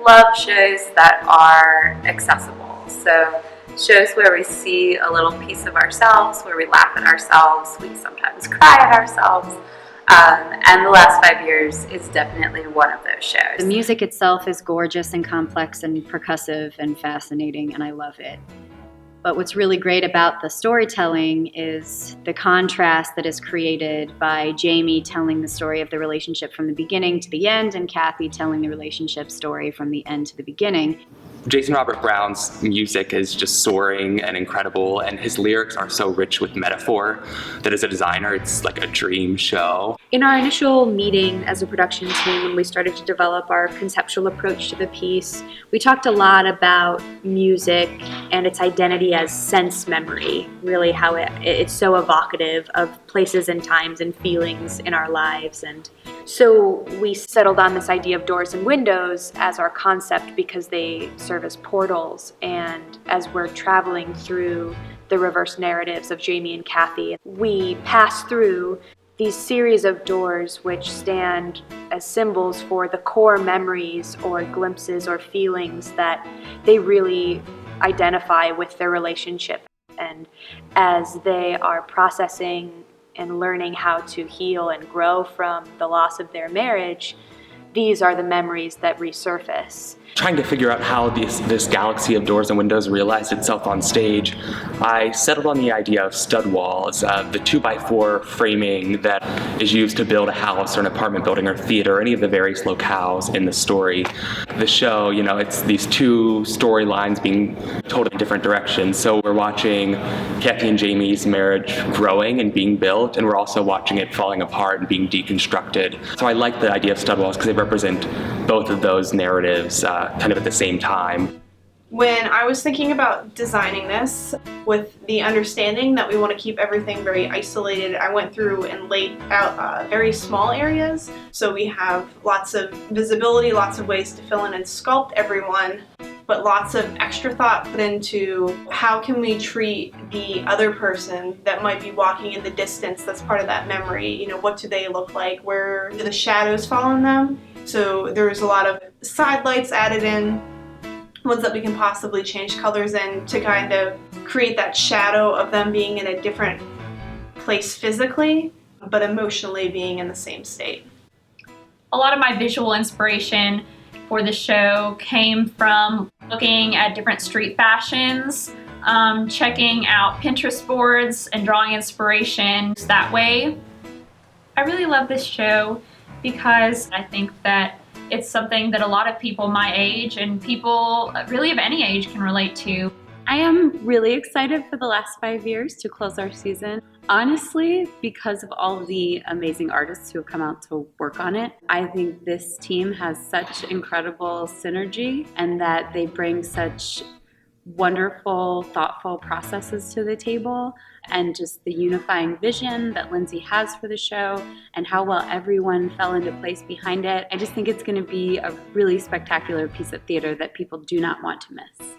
love shows that are accessible. So shows where we see a little piece of ourselves, where we laugh at ourselves, we sometimes cry at ourselves. And The Last 5 Years is definitely one of those shows. The music itself is gorgeous and complex and percussive and fascinating, and I love it. But what's really great about the storytelling is the contrast that is created by Jamie telling the story of the relationship from the beginning to the end, and Kathy telling the relationship story from the end to the beginning. Jason Robert Brown's music is just soaring and incredible, and his lyrics are so rich with metaphor that as a designer, it's like a dream show. In our initial meeting as a production team, when we started to develop our conceptual approach to the piece, we talked a lot about music and its identity as sense memory, really how it's so evocative of places and times and feelings in our lives. And so we settled on this idea of doors and windows as our concept because they serve as portals, and as we're traveling through the reverse narratives of Jamie and Kathy, we pass through these series of doors which stand as symbols for the core memories or glimpses or feelings that they really identify with their relationship. And as they are processing and learning how to heal and grow from the loss of their marriage, these are the memories that resurface. Trying to figure out how this galaxy of doors and windows realized itself on stage, I settled on the idea of stud walls, the 2x4 framing that is used to build a house or an apartment building or theater, or any of the various locales in the story. The show, you know, it's these two storylines being told in different directions. So we're watching Kathy and Jamie's marriage growing and being built, and we're also watching it falling apart and being deconstructed. So I like the idea of stud walls because they represent both of those narratives kind of at the same time. When I was thinking about designing this with the understanding that we want to keep everything very isolated, I went through and laid out very small areas. So we have lots of visibility, lots of ways to fill in and sculpt everyone, but lots of extra thought put into how can we treat the other person that might be walking in the distance that's part of that memory. You know, what do they look like? Where do the shadows fall on them? So there's a lot of side lights added in, ones that we can possibly change colors in to kind of create that shadow of them being in a different place physically, but emotionally being in the same state. A lot of my visual inspiration for the show came from looking at different street fashions, checking out Pinterest boards and drawing inspiration that way. I really love this show because I think that it's something that a lot of people my age and people really of any age can relate to. I am really excited for The Last 5 Years to close our season. Honestly, because of all of the amazing artists who have come out to work on it, I think this team has such incredible synergy and that they bring such wonderful, thoughtful processes to the table, and just the unifying vision that Lindsay has for the show and how well everyone fell into place behind it. I just think it's going to be a really spectacular piece of theater that people do not want to miss.